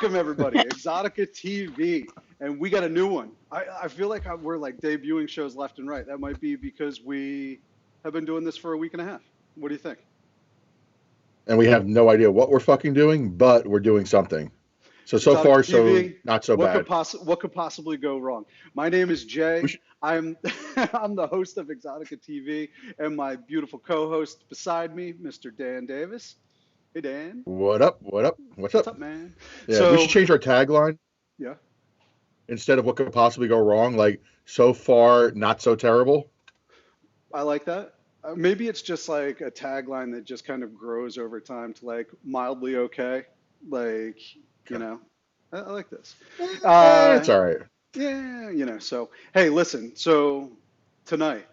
Welcome, everybody. Exotica TV. And we got a new one. I feel like we're like debuting shows left and right. That might be because we have been doing this for a week and a half. What do you think? And we have no idea what we're fucking doing, but we're doing something. So Exotica far, TV, so not so bad. What could possibly go wrong? My name is Jay. I'm the host of Exotica TV, and my beautiful co-host beside me, Mr. Dan Davis. Hey, Dan. What up? What up? What's up? What's up, man? Yeah, So, we should change our tagline. Yeah. Instead of what could possibly go wrong, like so far, not so terrible. I like that. Maybe it's just like a tagline that just kind of grows over time to like mildly okay. Like, you know, I like this. It's all right. Yeah, you know, so, hey, listen, so tonight,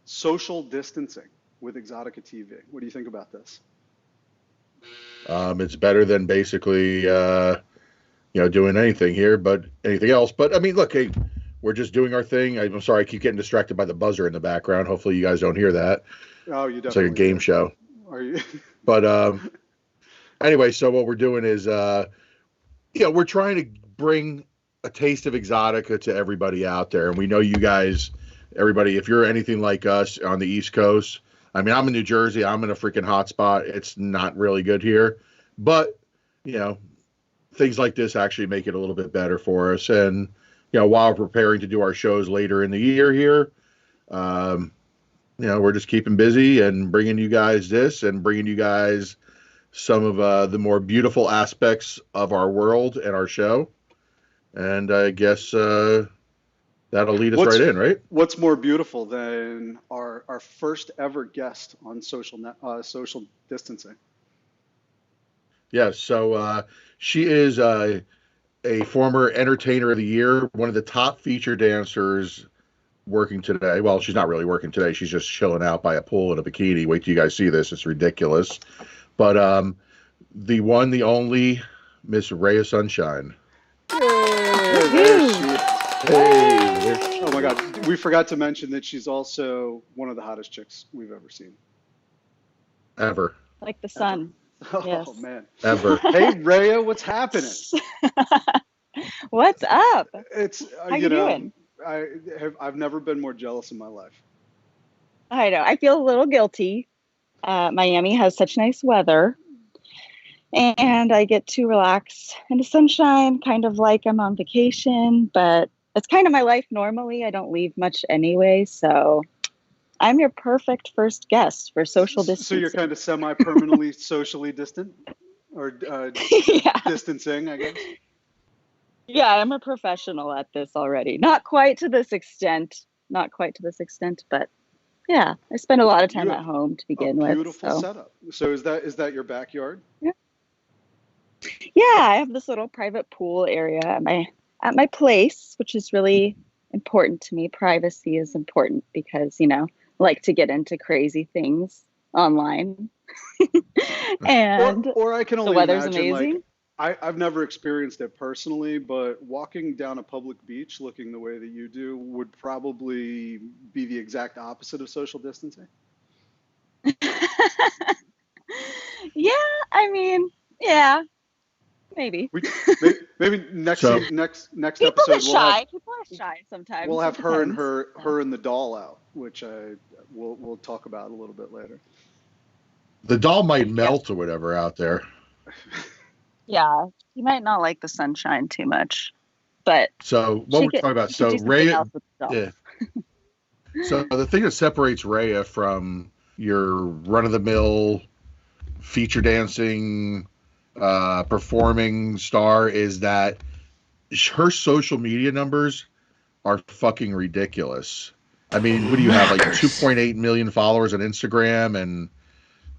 social distancing with Exotica TV. What do you think about this? It's better than basically, doing anything here, but anything else. But I mean, look, hey, we're just doing our thing. I'm sorry, I keep getting distracted by the buzzer in the background. Hopefully, you guys don't hear that. Oh, you definitely. It's like a game show. Are you? But anyway, so what we're doing is, we're trying to bring a taste of Exotica to everybody out there, and we know you guys, everybody. If you're anything like us on the East Coast. I mean, I'm in New Jersey. I'm in a freaking hot spot. It's not really good here. But, things like this actually make it a little bit better for us. And, while we're preparing to do our shows later in the year here, we're just keeping busy and bringing you guys this and bringing you guys some of the more beautiful aspects of our world and our show. And I guess that'll lead us right in, right? What's more beautiful than our first ever guest on social distancing? Yeah, so she is a former Entertainer of the Year, one of the top feature dancers working today. Well, she's not really working today. She's just chilling out by a pool in a bikini. Wait till you guys see this. It's ridiculous. But the one, the only, Miss Reya Sunshine. Hey, oh my God, we forgot to mention that she's also one of the hottest chicks we've ever seen. Ever. Like the sun. Oh, yes. Man. Ever. Hey, Reya, what's happening? What's up? It's How you doing? I've never been more jealous in my life. I know. I feel a little guilty. Miami has such nice weather. And I get to relax in the sunshine, kind of like I'm on vacation, but it's kind of my life normally. I don't leave much anyway, so I'm your perfect first guest for social distancing. So you're kind of semi-permanently socially distant? Or distancing, I guess? Yeah, I'm a professional at this already. Not quite to this extent, but yeah, I spend a lot of time at home to begin with. Beautiful setup. So is that your backyard? Yeah, I have this little private pool area at my place, which is really important to me. Privacy is important because, I like to get into crazy things online. And or I can only the weather's imagine, amazing. I've never experienced it personally, but walking down a public beach looking the way that you do would probably be the exact opposite of social distancing. Yeah, I mean, yeah. Maybe. Maybe next People episode. People are shy sometimes. We'll have her and the doll out, which we'll talk about a little bit later. The doll might melt or whatever out there. Yeah, you might not like the sunshine too much, but so what we're talking about. So Reya, yeah. So the thing that separates Reya from your run-of-the-mill feature dancing performing star is that her social media numbers are fucking ridiculous. I mean, what do you have, like 2.8 million followers on Instagram and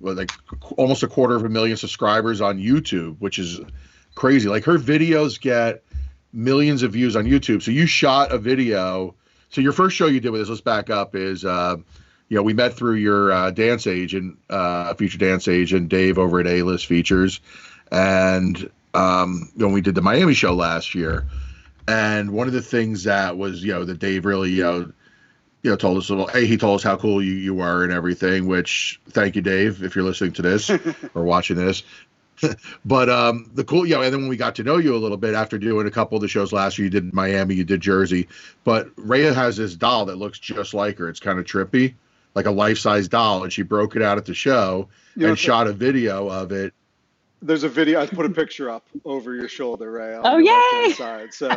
like almost 250,000 subscribers on YouTube, which is crazy. Like her videos get millions of views on YouTube. So you shot a video. So your first show you did with us, let's back up, is we met through your dance agent, feature dance agent, Dave over at A-List Features. And when we did the Miami show last year, and one of the things that was, that Dave really, told us he told us how cool you are and everything, which thank you, Dave, if you're listening to this or watching this. But the cool, and then when we got to know you a little bit after doing a couple of the shows last year, you did Miami, you did Jersey, but Reya has this doll that looks just like her. It's kind of trippy, like a life-size doll, and she broke it out at the show and shot a video of it. There's a video. I put a picture up over your shoulder, Reya, on your left-hand side. So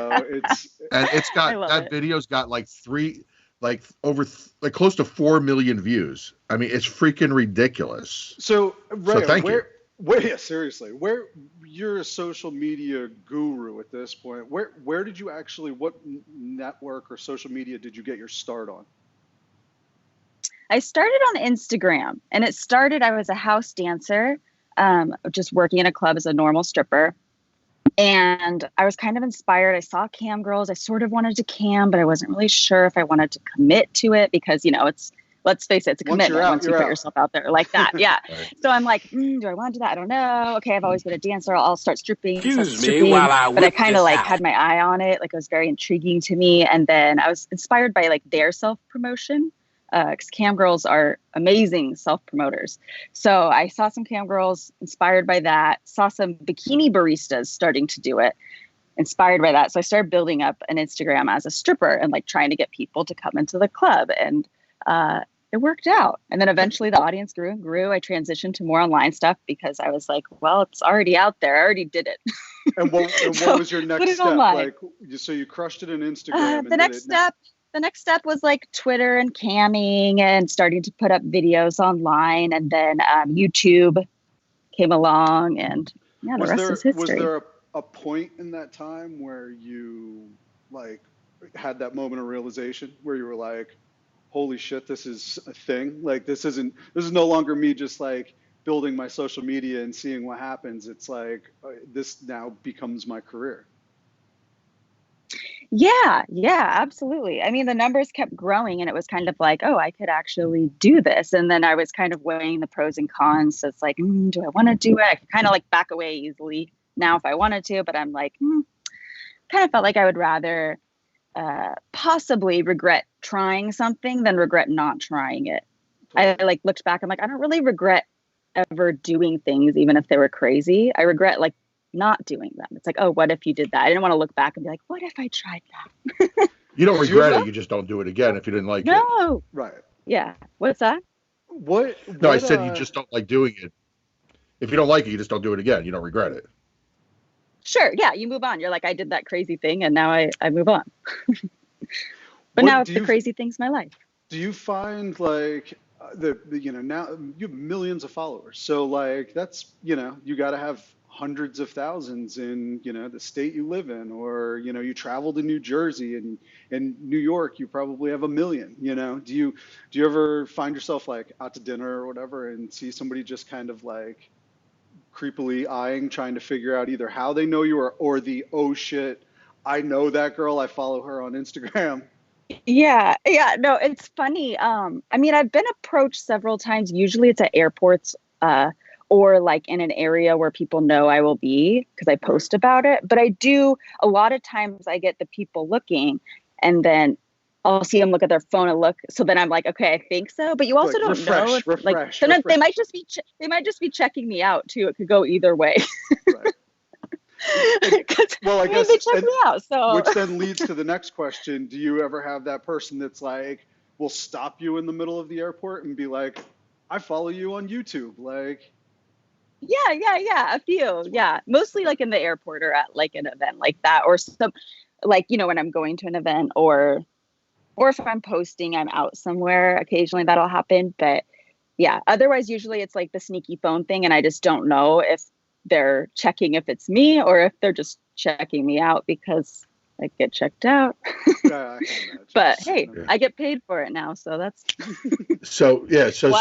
it's got that video's got like close to 4 million views. I mean, it's freaking ridiculous. So Reya, thank you. Yeah, seriously, you're a social media guru at this point. Where did you actually, what network or social media did you get your start on? I started on Instagram, and I was a house dancer, just working in a club as a normal stripper. And I was kind of inspired. I saw cam girls. I sort of wanted to cam, but I wasn't really sure if I wanted to commit to it because, let's face it, it's a commitment once you put yourself out there like that. Yeah. Right. So I'm like, do I want to do that? I don't know. Okay, I've always been a dancer. I'll start stripping. But I kind of had my eye on it. Like, it was very intriguing to me. And then I was inspired by their self-promotion. Because cam girls are amazing self-promoters. So I saw some cam girls, inspired by that, saw some bikini baristas starting to do it, inspired by that. So I started building up an Instagram as a stripper and trying to get people to come into the club. And it worked out. And then eventually the audience grew and grew. I transitioned to more online stuff because I was like, well, it's already out there. I already did it. And what was your next step? So you crushed it on Instagram. The next step was Twitter and camming and starting to put up videos online. And then YouTube came along, and the rest is history. Was there a point in that time where you had that moment of realization where you were like, holy shit, this is a thing? This is no longer me just building my social media and seeing what happens. It's this now becomes my career. Yeah, absolutely. I mean, the numbers kept growing, and it was kind of oh, I could actually do this. And then I was kind of weighing the pros and cons. So it's do I want to do it? I could kind of back away easily now if I wanted to, but I'm kind of felt like I would rather possibly regret trying something than regret not trying it. I looked back, I'm I don't really regret ever doing things, even if they were crazy. I regret not doing them. It's oh, what if you did that? I didn't want to look back and be what if I tried that? You don't regret it. You just don't do it again if you didn't like it. No. Right. Yeah. What's that? What? No, I said you just don't like doing it. If you don't like it, you just don't do it again. You don't regret it. Sure. Yeah. You move on. You're I did that crazy thing, and now I move on. But now the crazy thing's my life. Do you find now you have millions of followers, so that's you got to have hundreds of thousands in the state you live in, or you travel to New Jersey, and in New York you probably have 1 million. Do you ever find yourself out to dinner or whatever and see somebody just kind of creepily eyeing, trying to figure out either how they know you or the, oh shit, I know that girl, I follow her on Instagram? Yeah, no, it's funny. I mean, I've been approached several times. Usually it's at airports, or in an area where people know I will be because I post about it. But a lot of times I get the people looking, and then I'll see them look at their phone and look. So then I'm okay, I think so. But you also don't know. Sometimes they might just be checking me out too. It could go either way. Right. Well, I guess they check me out. So which then leads to the next question. Do you ever have that person that's will stop you in the middle of the airport and be I follow you on YouTube? Yeah, a few. Yeah, mostly in the airport or at an event like that, or some when I'm going to an event, or if I'm posting, I'm out somewhere. Occasionally that'll happen, but yeah, otherwise usually it's the sneaky phone thing, and I just don't know if they're checking if it's me or if they're just checking me out because I get checked out. Yeah, but hey, I get paid for it now, so that's so yeah. So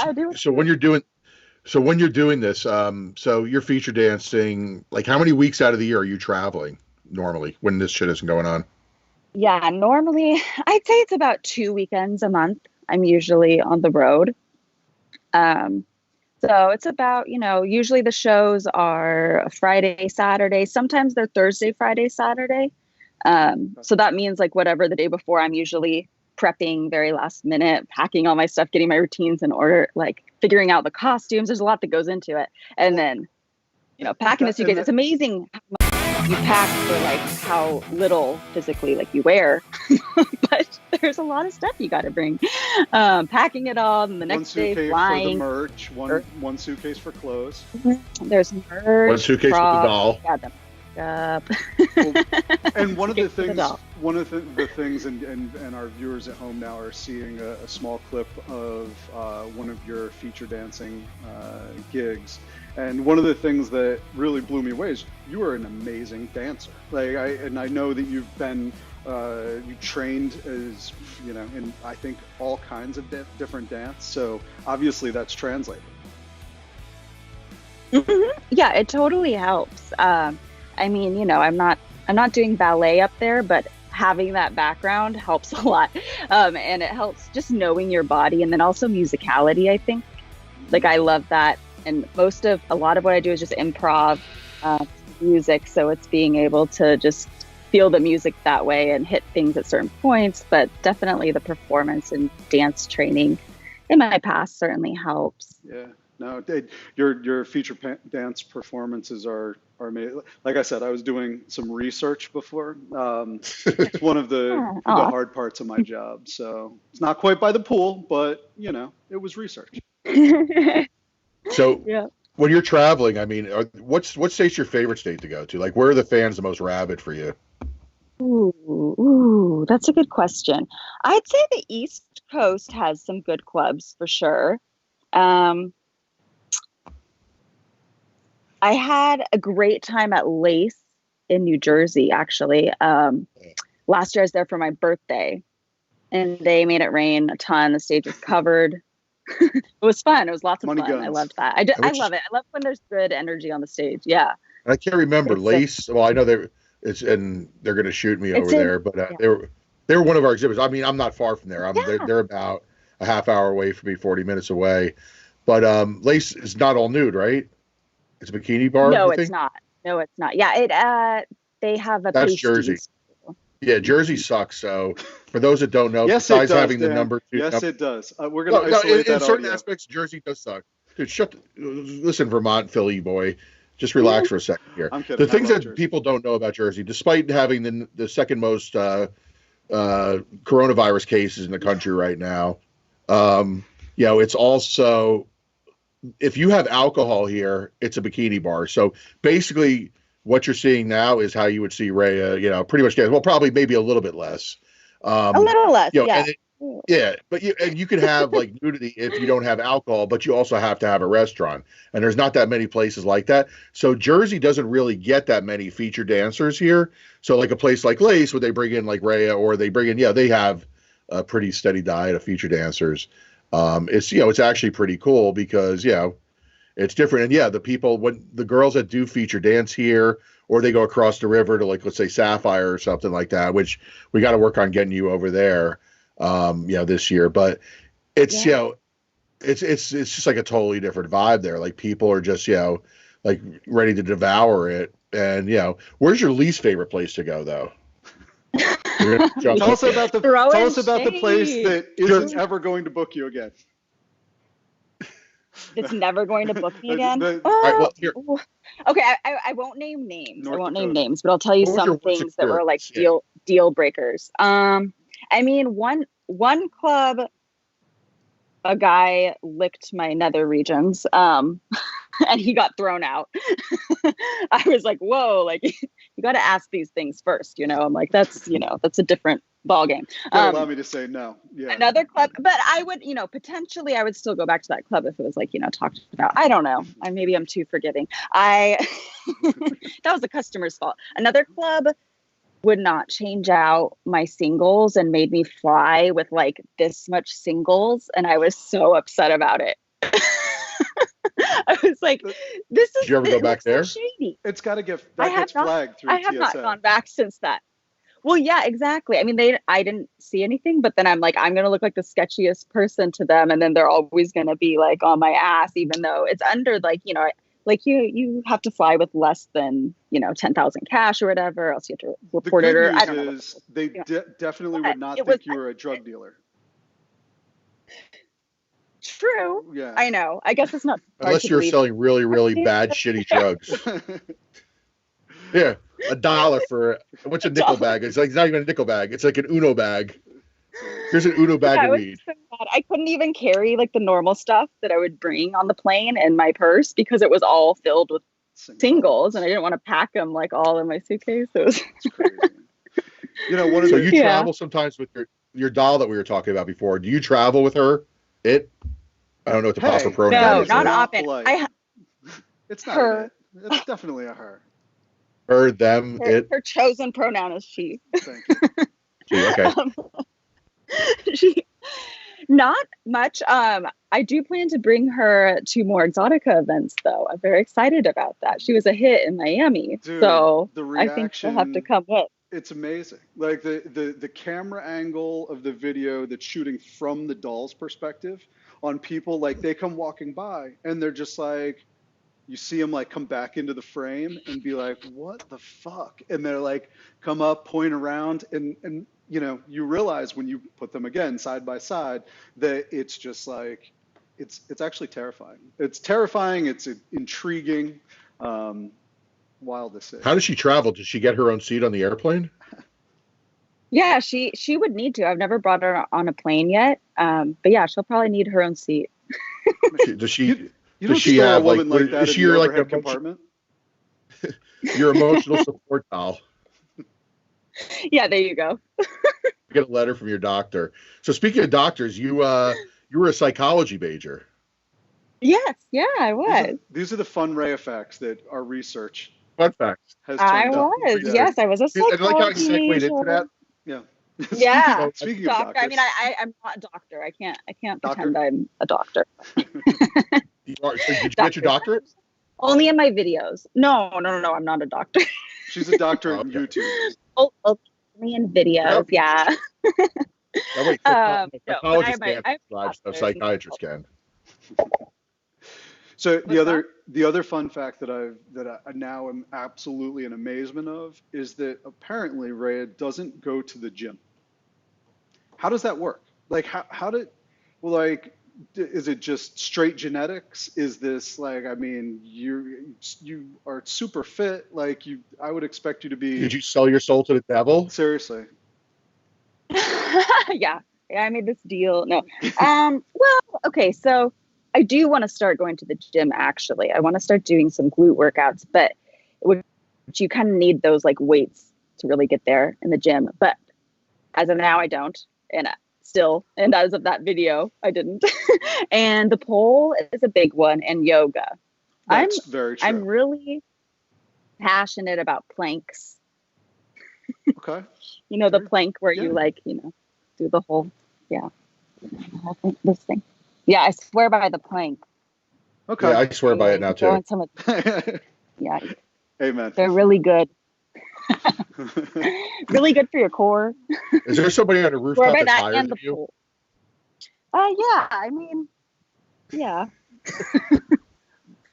when you're doing this, so you're feature dancing. How many weeks out of the year are you traveling normally when this shit isn't going on? Yeah, normally I'd say it's about 2 weekends a month. I'm usually on the road. So it's about, usually the shows are Friday, Saturday. Sometimes they're Thursday, Friday, Saturday. So that means whatever the day before, I'm usually prepping very last minute, packing all my stuff, getting my routines in order, figuring out the costumes. There's a lot that goes into it. And then packing the suitcase. It's amazing how much you pack for like how little physically like you wear, but there's a lot of stuff you got to bring. Packing it all, and the next day flying. One suitcase for the merch, one suitcase for clothes. There's merch. One suitcase for the doll. Yeah, and one of the things, and our viewers at home now are seeing a small clip of one of your feature dancing gigs. And one of the things that really blew me away is you are an amazing dancer. Like I know that you've been you trained as in I think all kinds of different dance. So obviously that's translated. Yeah, it totally helps. I mean, I'm not doing ballet up there, but having that background helps a lot. And it helps just knowing your body, and then also musicality, I think. Like I love that. And a lot of what I do is just improv music. So it's being able to just feel the music that way and hit things at certain points. But definitely the performance and dance training in my past certainly helps. Yeah. No, your feature dance performances are amazing. Like I said, I was doing some research before. It's one of the hard parts of my job. So it's not quite by the pool, but it was research. So when you're traveling, I mean, what state's your favorite state to go to? Like, where are the fans the most rabid for you? Ooh, that's a good question. I'd say the East Coast has some good clubs for sure. I had a great time at Lace in New Jersey, actually. Last year I was there for my birthday, and they made it rain a ton. The stage was covered. It was fun. It was lots of fun. Guns. I loved that. I love it. I love when there's good energy on the stage. Yeah. I can't remember Lace. Well, I know they're going to shoot me over there, but they were one of our exhibits. I mean, I'm not far from there. They're about a half hour away from me, 40 minutes away. But Lace is not all nude, right? It's a bikini bar. No, it's not. No, it's not. Yeah, they have a. That's Jersey. Yeah, Jersey sucks. So for those that don't know, yes, besides it does, having Dan. the number two, yes, it does. We're going to isolate that in certain audio. aspects, Jersey does suck. Dude, listen, Vermont, Philly boy, just relax for a second here. I'm kidding. The things that Jersey. people don't know about Jersey, despite having the second most coronavirus cases in the country right now, it's also, if you have alcohol here, it's a bikini bar. So basically, what you're seeing now is how you would see Reya, pretty much. Well, probably maybe a little bit less. A little less, yeah. But you can have like nudity if you don't have alcohol, but you also have to have a restaurant, and there's not that many places like that. So Jersey doesn't really get that many featured dancers here. So like a place like Lace, where they bring in like Reya, or they bring in, they have a pretty steady diet of featured dancers. It's actually pretty cool because it's different. And the people, when the girls that do feature dance here, or they go across the river to, like, let's say Sapphire or something like that, which we got to work on getting you over there, this year. But it's, it's just like a totally different vibe there. Like people are just, like ready to devour it. And, where's your least favorite place to go though? Tell us about the place that isn't ever going to book you again. It's never going to book me again. Okay, I won't name names. But I'll tell you some things that were like deal breakers. I mean, one club, a guy licked my nether regions, and he got thrown out. I was like, whoa, like you got to ask these things first, I'm like, that's a different ball game. Allow me to say no. Yeah. Another club, but I would, potentially I would still go back to that club if it was like, talked about. I don't know. Maybe I'm too forgiving. That was the customer's fault. Another club would not change out my singles and made me fly with like this much singles, and I was so upset about it. I was like, "This is." Did you ever go back there? So shady. It's got to get flagged through TSA. I have not gone back since that. Well, yeah, exactly. I mean, I didn't see anything, but then I'm like, I'm going to look like the sketchiest person to them. And then they're always going to be like on my ass, even though it's under like, you have to fly with less than, 10,000 cash or whatever, else you have to report it. Or I don't know. They definitely would not think you were a drug dealer. true. Yeah. I know. I guess it's not unless you're selling really, really bad, shitty drugs. Yeah, $1 for what's a nickel bag? It's like not even a nickel bag. It's like an Uno bag. Here's an Uno bag of weed. So bad. I couldn't even carry like the normal stuff that I would bring on the plane in my purse because it was all filled with singles, and I didn't want to pack them like all in my suitcase. It was crazy. You know, so you travel sometimes with your doll that we were talking about before. Do you travel with her? I don't know what the proper pronoun is. No, not often. It's not her. It's definitely a her. Her, them, it. Her chosen pronoun is she. Thank you. Okay. She, not much. I do plan to bring her to more Exotica events, though. I'm very excited about that. She was a hit in Miami, dude, so the reaction, I think she'll have to come with. It's amazing. Like the camera angle of the video that's shooting from the doll's perspective on people, like they come walking by and they're just like, you see them like come back into the frame and be like, what the fuck? And they're like, come up, point around, and you know, you realize when you put them again side by side that it's just like, it's actually terrifying. It's terrifying. It's intriguing. Wild to see. How does she travel? Does she get her own seat on the airplane? Yeah, she would need to. I've never brought her on a plane yet, but yeah, she'll probably need her own seat. Does she? You don't store a woman like that in the overhead compartment? Your emotional support doll. Yeah, there you go. Get a letter from your doctor. So speaking of doctors, you were a psychology major. Yes, yeah, I was. These are the fun Reya facts that our research. Fun facts. I was a psychology I like how you segued into that. Yeah. Yeah. Speaking of doctors. I mean, I'm not a doctor. I can't pretend I'm a doctor. So did you get your doctorate? Only in my videos. No, I'm not a doctor. She's a doctor on YouTube. Only in videos, yeah. Oh, wait, psychologists can't, so psychiatrists can. So the other fun fact that I now am absolutely in amazement of is that apparently Reya doesn't go to the gym. How does that work? Like is it just straight genetics? Is this like, I mean, you are super fit. Like I would expect you to be. Did you sell your soul to the devil? Seriously. Yeah, I made this deal. No. Well, okay, so I do want to start going to the gym, actually. I want to start doing some glute workouts, but you kind of need those like weights to really get there in the gym. But as of now, I don't. And as of that video, I didn't. And the pole is a big one, and yoga. That's very true. I'm really passionate about planks. Okay. You know, the plank where you like, you know, do the whole, this thing. Yeah, I swear by the plank. Okay. Yeah, I swear by it now too. Yeah. Amen. They're really good. Really good for your core. Is there somebody on a rooftop that's higher than you? Yeah, I mean, yeah.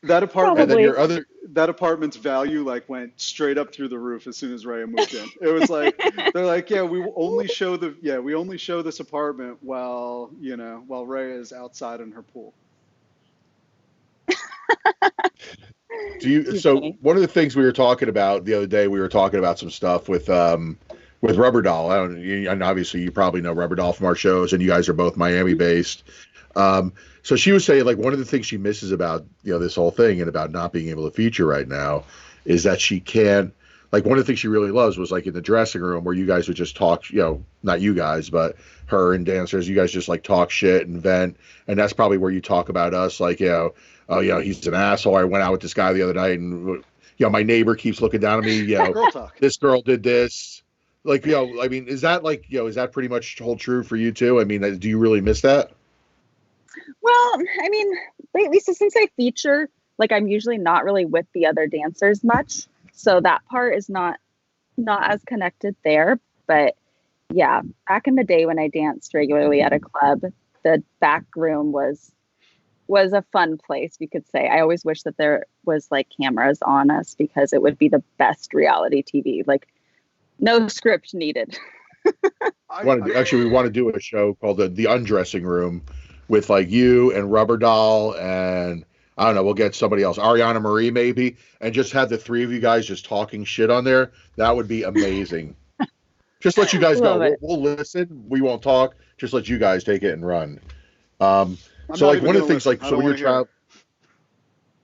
That apartment, Probably. that apartment's value like went straight up through the roof as soon as Reya moved in. It was like they're like, yeah, we only show this apartment while Reya is outside in her pool. So one of the things we were talking about the other day, we were talking about some stuff with Rubber Doll. And obviously you probably know Rubber Doll from our shows, and you guys are both Miami based. So she was saying like one of the things she misses about this whole thing and about not being able to feature right now is that she can't, like, one of the things she really loves was like in the dressing room where you guys would just talk, not you guys, but her and dancers, you guys just like talk shit and vent. And that's probably where you talk about us, like, oh, he's an asshole. I went out with this guy the other night and, my neighbor keeps looking down at me, Girl talk. This girl did this. Like, I mean, is that like, is that pretty much hold true for you too? I mean, do you really miss that? Well, I mean, lately, so since I feature, like, I'm usually not really with the other dancers much. So that part is not as connected there. But yeah, back in the day when I danced regularly at a club, the back room was a fun place, you could say. I always wish that there was like cameras on us because it would be the best reality TV. Like, no script needed. We want to do a show called the Undressing Room, with like you and Rubber Doll and I don't know, we'll get somebody else, Ariana Marie maybe, and just have the three of you guys just talking shit on there. That would be amazing. Just let you guys know. We'll listen. We won't talk. Just let you guys take it and run. So like one of the things like so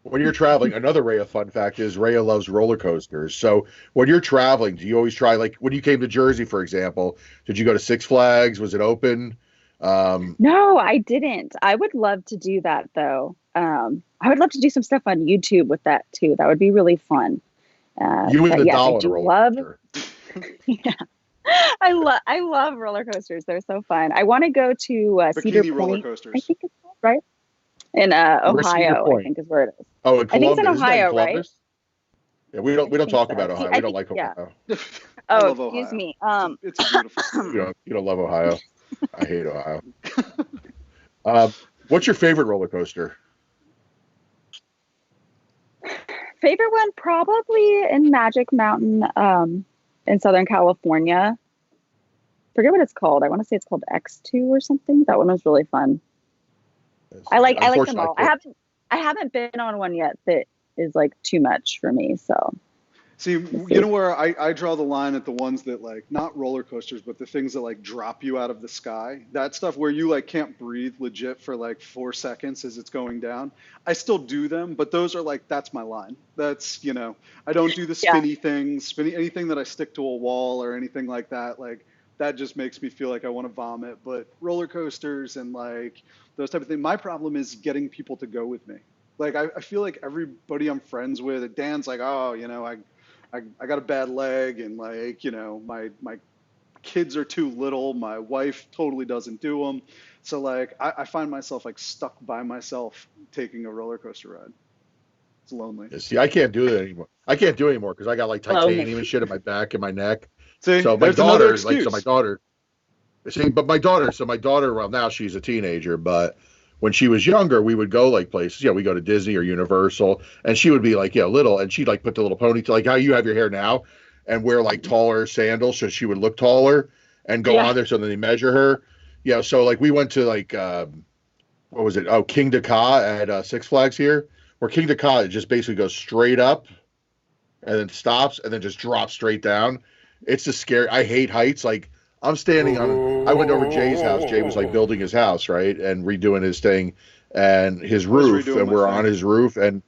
when you're traveling, another Reya fun fact is Reya loves roller coasters. So when you're traveling, do you always try, like when you came to Jersey, for example, did you go to Six Flags? Was it open? No, I didn't. I would love to do that though. I would love to do some stuff on YouTube with that too. That would be really fun. You and the doll on a roller coaster. Yeah. I love roller coasters. They're so fun. I want to go to Cedar Point. Roller coasters. I think it's called, right? In Ohio, I think is where it is. Oh, in Columbus. I think it's in Ohio, right? Yeah, we don't talk about Ohio. We don't like Ohio. Oh, excuse me. It's beautiful. You don't love Ohio. I hate Ohio. What's your favorite roller coaster? Favorite one, probably in Magic Mountain in Southern California. Forget what it's called. I want to say it's called X2 or something. That one was really fun. I like them all. I haven't been on one yet that is like too much for me. So see, you know where I draw the line at the ones that like not roller coasters, but the things that like drop you out of the sky. That stuff where you like can't breathe legit for like 4 seconds as it's going down. I still do them, but those are like that's my line. That's I don't do the spinny things, anything that I stick to a wall or anything like that. Like that just makes me feel like I want to vomit. But roller coasters and like those type of things. My problem is getting people to go with me. Like I feel like everybody I'm friends with, Dan's like, oh, I got a bad leg and like, my kids are too little. My wife totally doesn't do them. So like, I find myself like stuck by myself taking a roller coaster ride. It's lonely. Yeah, see, I can't do that anymore. I can't do it anymore because I got like titanium and shit in my back and my neck. See, so my daughter, my daughter, well, now she's a teenager, but when she was younger, we would go like places. We go to Disney or Universal, and she would be like, little, and she'd like put the little ponytail, like how you have your hair now, and wear like taller sandals so she would look taller and go on there. So then they measure her. So like we went to like, what was it? Oh, King Ka at Six Flags here, where King Ka it just basically goes straight up and then stops and then just drops straight down. It's just scary. I hate heights. Like I'm standing on. I went over Jay's house. Jay was like building his house, right, and redoing his thing, and his roof, and we're on his roof, and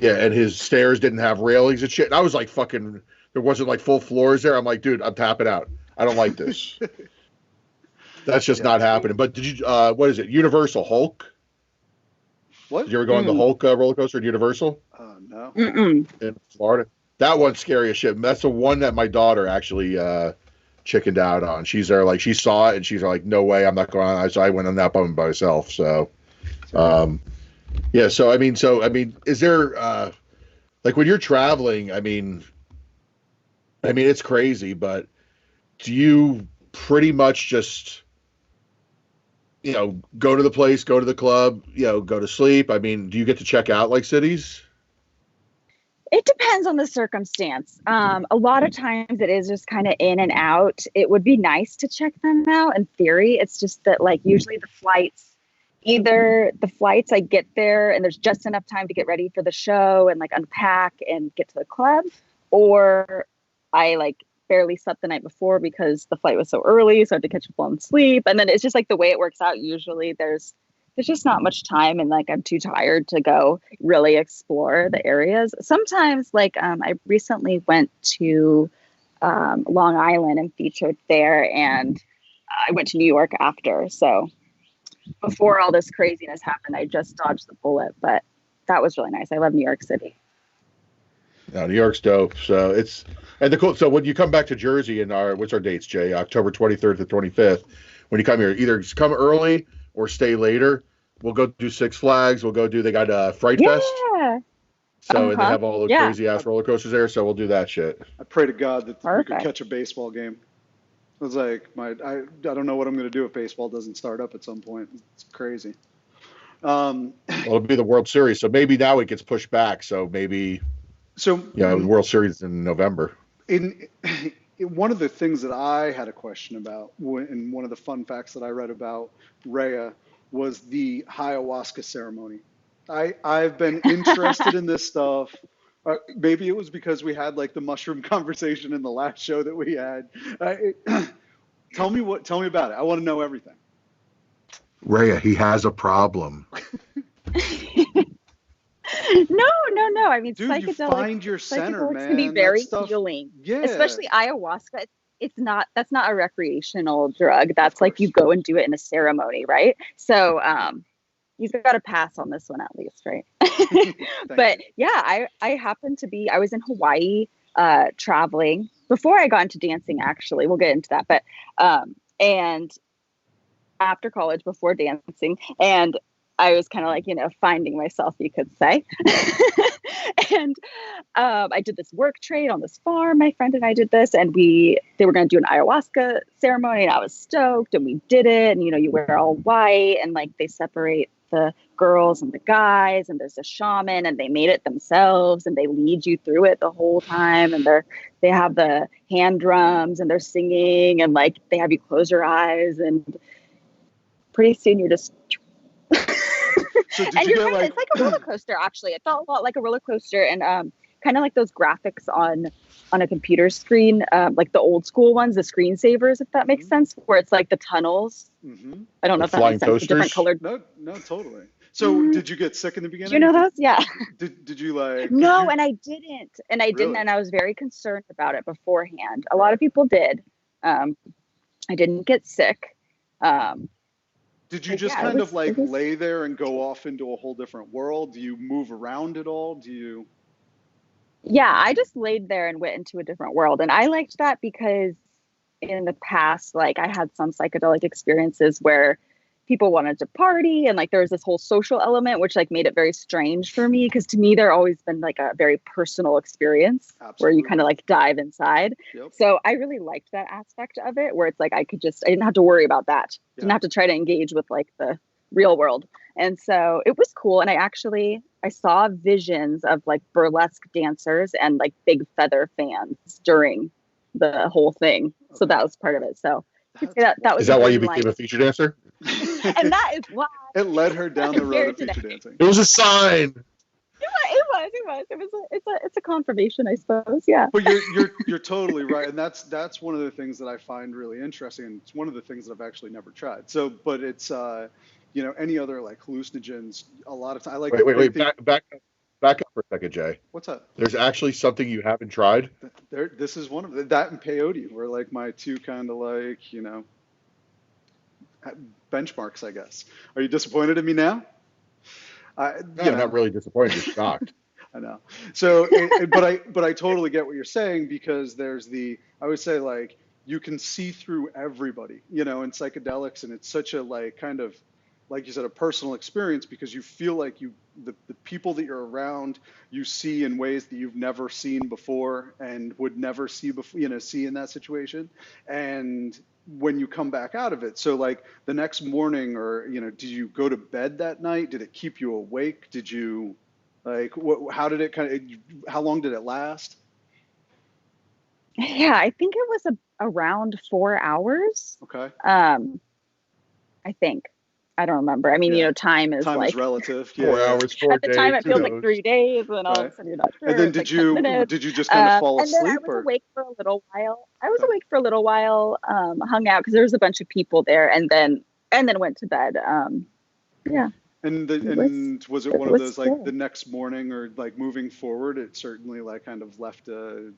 and his stairs didn't have railings and shit. And I was like, fucking, there wasn't like full floors there. I'm like, dude, I'm tapping out. I don't like this. That's just not happening. But did you? What is it? Universal Hulk. What? Did you ever go on the Hulk roller coaster at Universal? No. Mm-mm. In Florida. That one's scary as shit. That's the one that my daughter actually chickened out on. She's there, like she saw it and she's like, no way, I'm not going on. So I went on that one by myself. So, So I mean, is there like when you're traveling? I mean, it's crazy, but do you pretty much just go to the place, go to the club, go to sleep? I mean, do you get to check out like cities? It depends on the circumstance. A lot of times it is just kind of in and out. It would be nice to check them out in theory. It's just that like usually either the flights I get there and there's just enough time to get ready for the show and like unpack and get to the club, or I like barely slept the night before because the flight was so early, so I had to catch up on sleep. And then it's just like the way it works out. Usually there's just not much time and like I'm too tired to go really explore the areas. Sometimes like I recently went to Long Island and featured there, and I went to New York after. So before all this craziness happened, I just dodged the bullet, but that was really nice. I love New York City. No, New York's dope. So so when you come back to Jersey what's our dates, Jay? October 23rd to 25th. When you come here, either come early or stay later. We'll go do Six Flags. They got Fright Fest. So and they have all those crazy ass roller coasters there. So we'll do that shit. I pray to God that we could catch a baseball game. I was like, I don't know what I'm going to do if baseball doesn't start up at some point. It's crazy. Well, it'll be the World Series, so maybe now it gets pushed back. So maybe. The World Series in November. One of the things that I had a question about, and one of the fun facts that I read about Reya was the ayahuasca ceremony. I've been interested in this stuff. Maybe it was because we had like the mushroom conversation in the last show that we had. Tell me about it. I want to know everything. Reya, he has a problem. No. I mean, dude, psychedelics, you find your center, man. Can be very healing. Yeah. Especially ayahuasca. That's not a recreational drug. That's like you go and do it in a ceremony, right? So you've got to pass on this one at least, right? But yeah, I was in Hawaii traveling before I got into dancing, actually. We'll get into that. But and after college, before dancing, and I was kind of like, finding myself, you could say. And I did this work trade on this farm. My friend and I did this, and they were going to do an ayahuasca ceremony, and I was stoked, and we did it. And, you wear all white, and like they separate the girls and the guys, and there's a shaman, and they made it themselves, and they lead you through it the whole time. And they have the hand drums, and they're singing, and like they have you close your eyes, and pretty soon you're just So and it's like a roller coaster, actually. It felt a lot like a roller coaster, and kind of like those graphics on a computer screen, like the old school ones, the screensavers, if that makes sense, where it's like the tunnels. I don't know if that makes sense. Different colored. No, totally. So did you get sick in the beginning? You know those? Yeah. Did you like? No, and I didn't. And I didn't, and I was very concerned about it beforehand. A lot of people did. I didn't get sick. Did you just kind of like lay there and go off into a whole different world? Do you move around at all? Yeah, I just laid there and went into a different world. And I liked that because in the past, like I had some psychedelic experiences where people wanted to party, and like there was this whole social element, which like made it very strange for me, because to me there always been like a very personal experience. Absolutely. Where you kind of like dive inside. Yep. So I really liked that aspect of it, where it's like I didn't have to worry about that. Yeah. Didn't have to try to engage with like the real world. And so it was cool. And I saw visions of like burlesque dancers and like big feather fans during the whole thing. Okay. So that was part of it. So that was. Is that why you became a feature dancer? And that is why it led her down the road of feature dancing. It was a sign. It's a confirmation, I suppose. Yeah. But you're totally right, and that's one of the things that I find really interesting, and it's one of the things that I've actually never tried. So, but it's any other like hallucinogens. A lot of times, I like. Wait, back up for a second, Jay. What's up? There's actually something you haven't tried. This is one of that and peyote were like my two kind of like benchmarks, I guess. Are you disappointed in me now? No, not really disappointed. Just shocked. I know. So, but I totally get what you're saying, because there's I would say like you can see through everybody, in psychedelics, and it's such a like kind of, like you said, a personal experience, because you feel like the people that you're around, you see in ways that you've never seen before and would never see before, see in that situation. And when you come back out of it, so like the next morning, or did you go to bed that night? Did it keep you awake? Did you like how did it how long did it last? Yeah, I think it was around 4 hours. Okay. I think. I don't remember. I mean, time is relative. Yeah. 4 hours, 4 days. At the time, it feels like 3 days, and all of a sudden you're not sure. And then did you just kind of fall asleep? And then I was awake for a little while. Hung out because there was a bunch of people there, and then went to bed. Yeah. And was it one of those like the next morning, or like moving forward, it certainly like kind of left a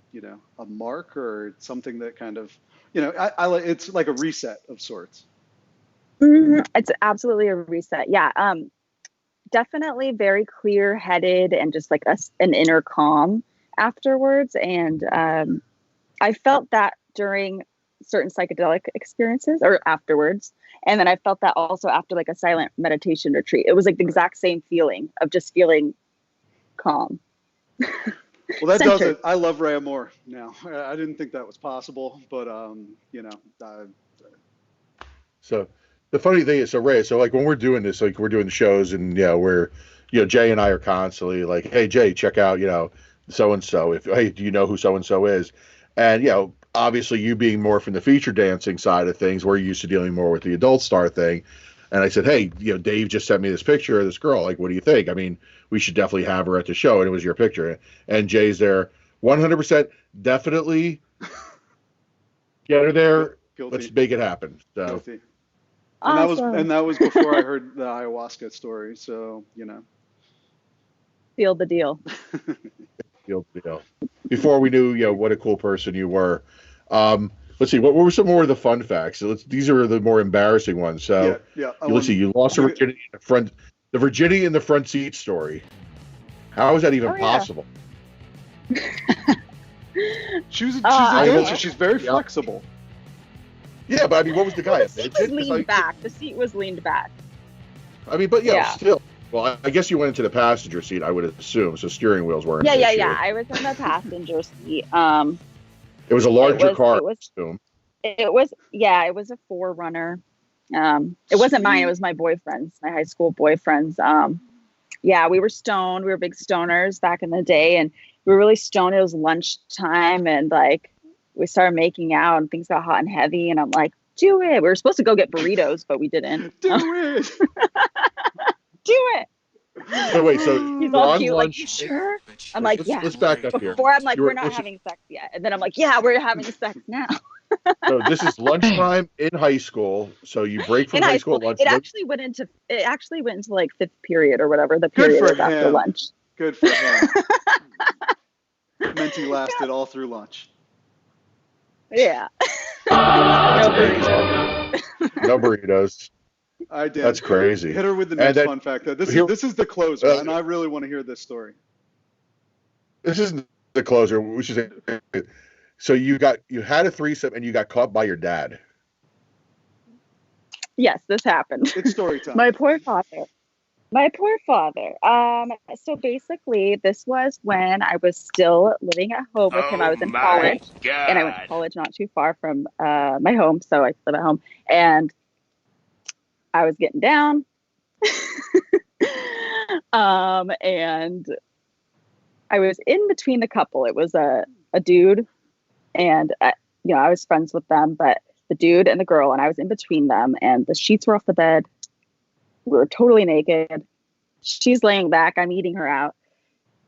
mark, or something that kind of it's like a reset of sorts. Mm-hmm. It's absolutely a reset. Yeah. Definitely very clear-headed, and just like an inner calm afterwards. And I felt that during certain psychedelic experiences, or afterwards. And then I felt that also after like a silent meditation retreat. It was like the exact same feeling of just feeling calm. Well, that does it. I love Reya more now. I didn't think that was possible, but So the funny thing is, so Reya, so like when we're doing this, like we're doing the shows, and we're Jay and I are constantly like, hey Jay, check out so and so. Hey, do you know who so and so is? And obviously you being more from the feature dancing side of things, we're used to dealing more with the adult star thing. And I said, hey, Dave just sent me this picture of this girl. Like, what do you think? I mean, we should definitely have her at the show. And it was your picture. And Jay's there, 100%, definitely get her there. Guilty. Let's make it happen. So. Guilty. Awesome. And that was before I heard the ayahuasca story. So, Seal the deal. Before we knew, what a cool person you were. Let's see. What were some more of the fun facts? These are the more embarrassing ones. So, let's see. You lost your virginity in the front. The virginity in the front seat story. How is that even possible? She's a dancer. She's very flexible. Yeah, but I mean, what was the guy? The seat was leaned back. The seat was leaned back. I mean, but still. Well, I guess you went into the passenger seat, I would assume. So steering wheels weren't. Yeah. I was in the passenger seat. It was a larger car. It was a 4Runner. It wasn't mine. It was my boyfriend's, my high school boyfriend's. We were stoned. We were big stoners back in the day, and we were really stoned. It was lunchtime, and like we started making out, and things got hot and heavy. And I'm like, do it. We were supposed to go get burritos, but we didn't. Do it. Do it. So wait, so he's all cute, like, you sure? I'm like, yeah. Let's back up here. Before I'm like, we're not having sex yet, and then I'm like, yeah, we're having sex now. So this is lunchtime in high school. So you break from high school at lunch. It actually went into like 5th period or whatever the period was after lunch. Good for him. Meant he lasted all through lunch. Yeah. No burritos. That's crazy. Hit her with the next fun fact. This is the closer, and I really want to hear this story. This isn't the closer, which is so you had a threesome and you got caught by your dad. Yes, this happened. It's story time. My poor father. So basically, this was when I was still living at home with him. I was in college, and I went to college not too far from my home, so I live at home. And I was getting down, and I was in between the couple. It was a dude, and I was friends with them, but the dude and the girl, and I was in between them, and the sheets were off the bed. We were totally naked. She's laying back. I'm eating her out,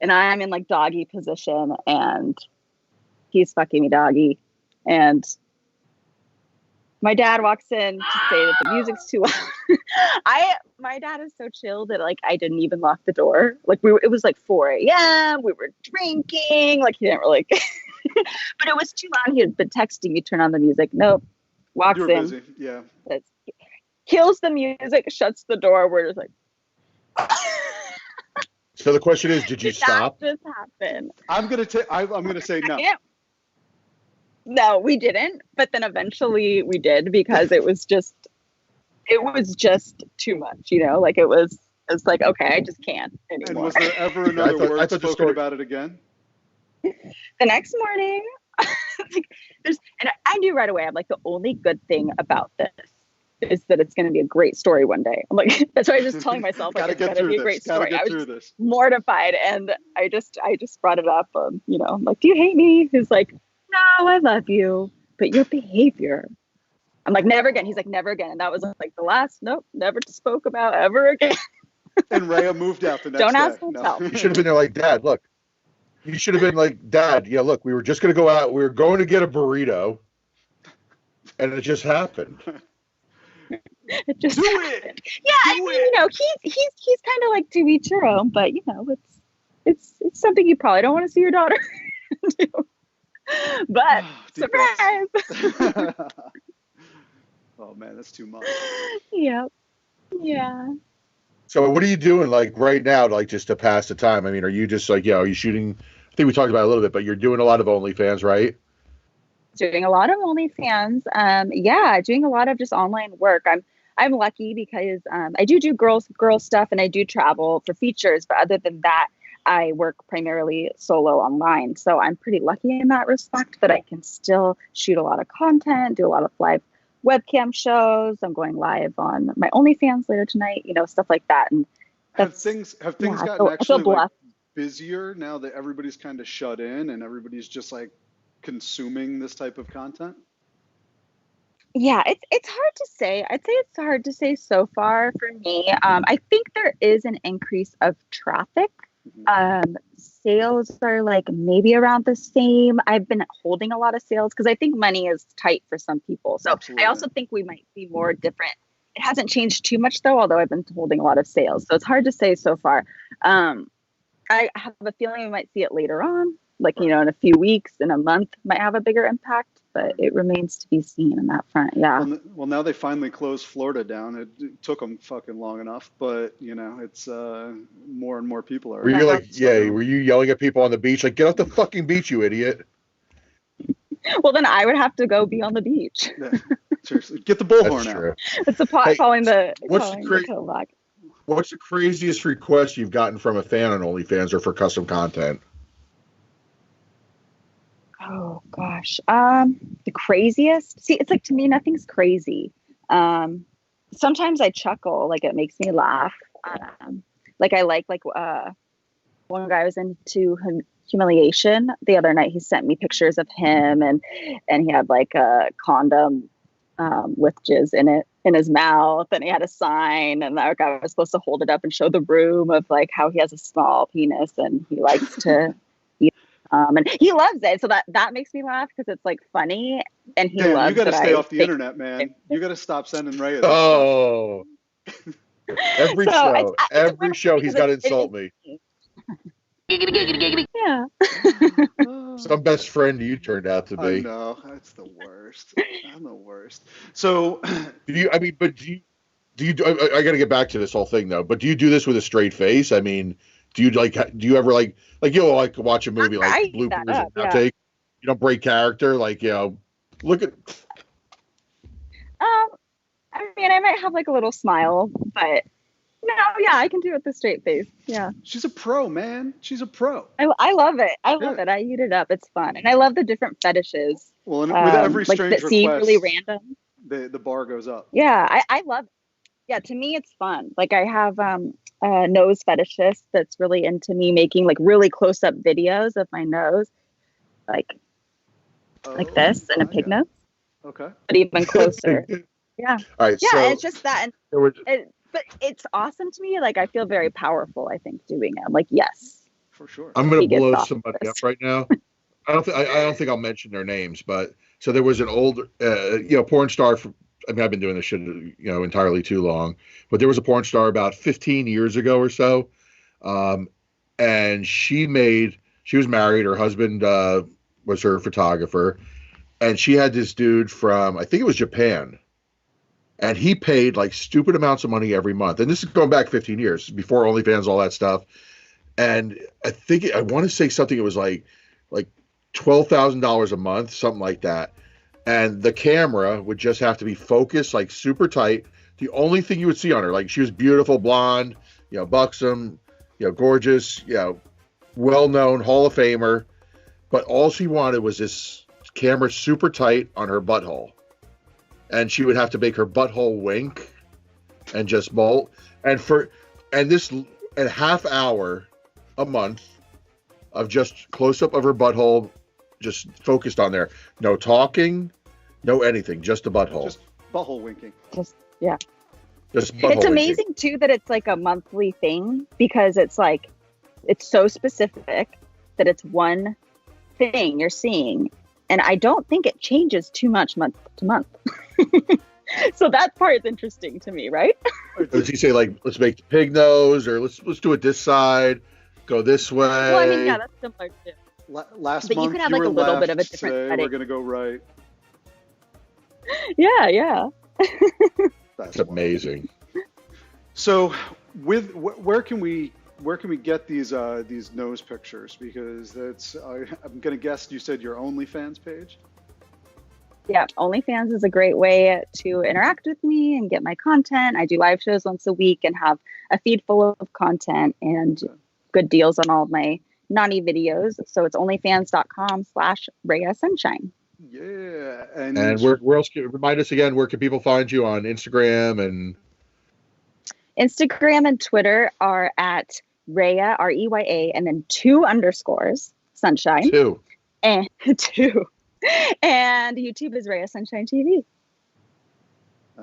and I'm in like doggy position, and he's fucking me doggy, and my dad walks in to say that the music's too loud. My dad is so chill that like I didn't even lock the door. Like it was like 4 a.m. We were drinking. Like he didn't really, but it was too loud. He had been texting me, turn on the music. Nope. Walks you were in. Busy. Yeah. Kills the music. Shuts the door. We're just like. So the question is, did you stop? That just happened. I'm gonna say no. No, we didn't. But then eventually we did because it was just too much, Like it's like, okay, I just can't anymore. And was there ever another word spoken about it again? The next morning, and I knew right away. I'm like, the only good thing about this is that it's going to be a great story one day. I'm like, that's why I was just telling myself, like, it's going to be a great story. I was mortified, and I just brought it up. I'm like, do you hate me? He's like, no, I love you, but your behavior. I'm like, never again. He's like, never again. And that was like the last, never spoke about ever again. And Reya moved out the next day. Don't ask himself. You should have been there like, Dad, look. You should have been like, Dad, yeah, look, we were just going to go out. We were going to get a burrito. And it just happened. It just happened. Yeah, I mean, he's kind of like to each your own, but it's something you probably don't want to see your daughter do. But surprise. Oh man, that's too much. Yep. Yeah. So what are you doing like right now, like just to pass the time? I mean, are you just like, are you shooting? I think we talked about it a little bit, but you're doing a lot of OnlyFans, right? Doing a lot of OnlyFans. Doing a lot of just online work. I'm lucky because I do girl stuff and I do travel for features, but other than that, I work primarily solo online. So I'm pretty lucky in that respect that I can still shoot a lot of content, do a lot of live webcam shows. I'm going live on my OnlyFans later tonight, stuff like that. And have things gotten actually like busier now that everybody's kind of shut in and everybody's just like consuming this type of content? Yeah, it's hard to say. I'd say it's hard to say so far for me. I think there is an increase of traffic. Sales are like maybe around the same. I've been holding a lot of sales because I think money is tight for some people. So Absolutely. I also think we might be more different. It hasn't changed too much though, although I've been holding a lot of sales. So it's hard to say so far. I have a feeling we might see it later on, like, in a few weeks, in a month, might have a bigger impact, but it remains to be seen in that front. Yeah. Well, now they finally closed Florida down. It took them fucking long enough, but it's more and more people are. Were you like, were you yelling at people on the beach, like, get off the fucking beach, you idiot? Well, then I would have to go be on the beach. Yeah, seriously, get the bullhorn out. It's a pot calling the tailback. What's the craziest request you've gotten from a fan on OnlyFans or for custom content? Oh gosh. The craziest. See, it's like, to me, nothing's crazy. Sometimes I chuckle, like it makes me laugh. Like one guy was into humiliation the other night. He sent me pictures of him and he had like a condom with jizz in his mouth, and he had a sign, and that guy was supposed to hold it up and show the room of like how he has a small penis and he likes to eat, and he loves it. So that makes me laugh because it's like funny, and he loves it. You got to stay off the internet, man. You got to stop sending Reya. Oh, every show he's got to insult me. Yeah. Some best friend you turned out to be. I know, that's the worst. I'm the worst. So, do you? I got to get back to this whole thing though. But do you do this with a straight face? I mean, do you ever like you'll like watch a movie like bloopers and outtake? You don't break character, like look at. I mean, I might have like a little smile, but. No, yeah, I can do it with a straight face. Yeah. She's a pro, man. She's a pro. I love it. I love it. I eat it up. It's fun. And I love the different fetishes. Well, and with every strange request, seem really random. The bar goes up. Yeah, I love it. Yeah, to me, it's fun. Like, I have a nose fetishist that's really into me making like really close up videos of my nose, like this and a pig nose. Okay. But even closer. Yeah. All right. Yeah, it's just that. But it's awesome to me. Like, I feel very powerful, I think, doing it. I'm like, yes. For sure. I'm going to blow somebody up right now. I don't think I'll mention their names, but so there was an old, porn star. I've been doing this shit, entirely too long, but there was a porn star about 15 years ago or so. And she was married. Her husband was her photographer. And she had this dude from, I think it was Japan. And he paid like stupid amounts of money every month. And this is going back 15 years before OnlyFans, all that stuff. And I want to say something. It was like $12,000 a month, something like that. And the camera would just have to be focused like super tight. The only thing you would see on her, like she was beautiful, blonde, buxom, gorgeous, well-known Hall of Famer. But all she wanted was this camera super tight on her butthole. And she would have to make her butthole wink and just bolt. And this a half hour a month of just close up of her butthole, just focused on there. No talking, no anything, just the butthole. Just butthole winking. Just butthole It's amazing winking. Too, that it's like a monthly thing, because it's like, it's so specific that it's one thing you're seeing. And I don't think it changes too much month to month. So that part is interesting to me, right? Does he say like, let's make the pig nose, or let's do it this side, go this way? Well, I mean, yeah, that's similar too. Last month, you can have like a little bit of a different setting. We're gonna go right. Yeah. That's amazing. So, where can we get these nose pictures? Because I'm gonna guess you said your OnlyFans page. Yeah, OnlyFans is a great way to interact with me and get my content. I do live shows once a week and have a feed full of content and good deals on all of my naughty videos. So it's onlyfans.com/Reya Sunshine. Yeah. And where else remind us again, where can people find you on Instagram? And Instagram and Twitter are at Reya, Reya, and then 2 underscores, Sunshine. 2. And 2. And YouTube is Reya Sunshine TV.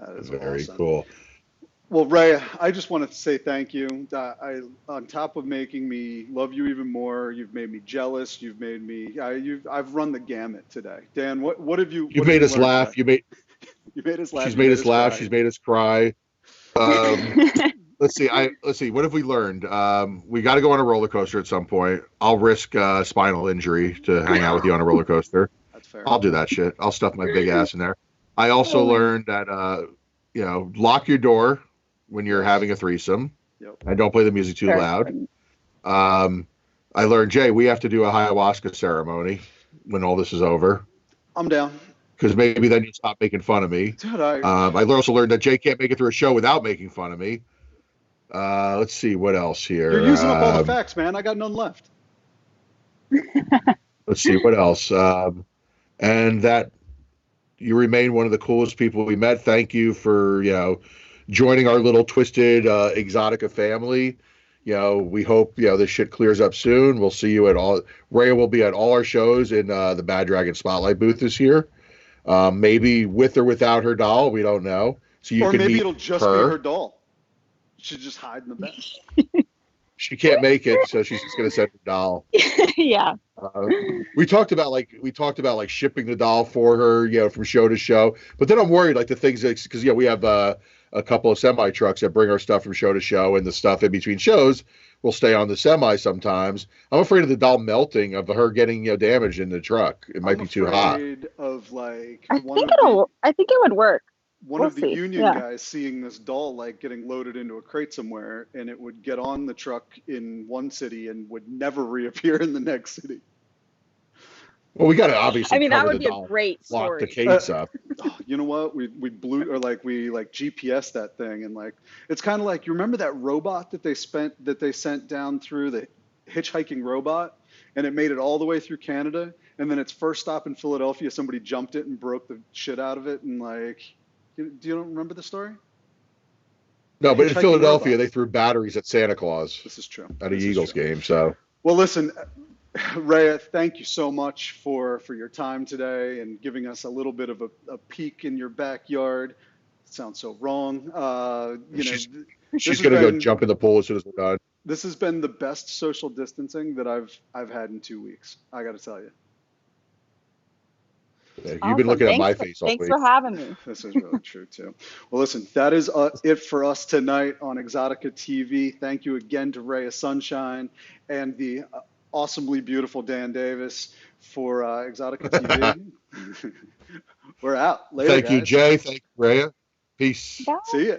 That is Very awesome. cool. Well, Ray, I just wanted to say thank you. On top of making me love you even more, you've made me jealous. You've made me. I've run the gamut today. Dan, what have you? You've What have made you us learned laugh. today? You made us laugh. She's You made made us us laugh. cry. She's made us cry. Let's see. Let's see. What have we learned? We got to go on a roller coaster at some point. I'll risk spinal injury to hang out with you on a roller coaster. That's fair. I'll do that shit. I'll stuff my big ass in there. I also learned that lock your door when you're having a threesome, and don't play the music too loud. I learned, Jay, we have to do a ayahuasca ceremony when all this is over. I'm down. Because maybe then you stop making fun of me. Dude, I also learned that Jay can't make it through a show without making fun of me. Let's see what else here. You're using up all the facts, man. I got none left. Let's see what else. And that you remain one of the coolest people we met. Thank you for joining our little twisted Exotica family. We hope this shit clears up soon. We'll see you at all. Reya will be at all our shows in the Bad Dragon Spotlight booth this year. Maybe with or without her doll, we don't know. So you can maybe meet it'll just be her doll. She'll just hide in the back. She can't make it, so she's just gonna send her doll. Yeah. We talked about shipping the doll for her, from show to show. But then I'm worried, like the things because we have a couple of semi trucks that bring our stuff from show to show, and the stuff in between shows will stay on the semi sometimes. I'm afraid of the doll melting, of her getting damaged in the truck. It might be too hot. Of like I think it would work. One of the union guys seeing this doll getting loaded into a crate somewhere, and it would get on the truck in one city and would never reappear in the next city. Well, we got to obviously. I mean, that would be a great story. Lock the case up. You know what? We blew we GPS that thing, and it's kind of like, you remember that robot that they sent down through, the hitchhiking robot, and it made it all the way through Canada, and then its first stop in Philadelphia, somebody jumped it and broke the shit out of it, and do you remember the story? No, but in Philadelphia, robots. They threw batteries at Santa Claus. This is true. At a Eagles game. So. Well, listen, Reya, thank you so much for your time today and giving us a little bit of a peek in your backyard. It sounds so wrong. She's going to go jump in the pool as soon as we're done. This has been the best social distancing that I've had in 2 weeks. I got to tell you. You've been looking at my face all week. Thanks for having me. This is really true, too. Well, listen, that is it for us tonight on Exxxotica TV. Thank you again to Reya Sunshine and the awesomely beautiful Dan Davis for Exxxotica TV. We're out. Later, Thank you, Jay. Thank you, Reya. Peace. Bye. See ya.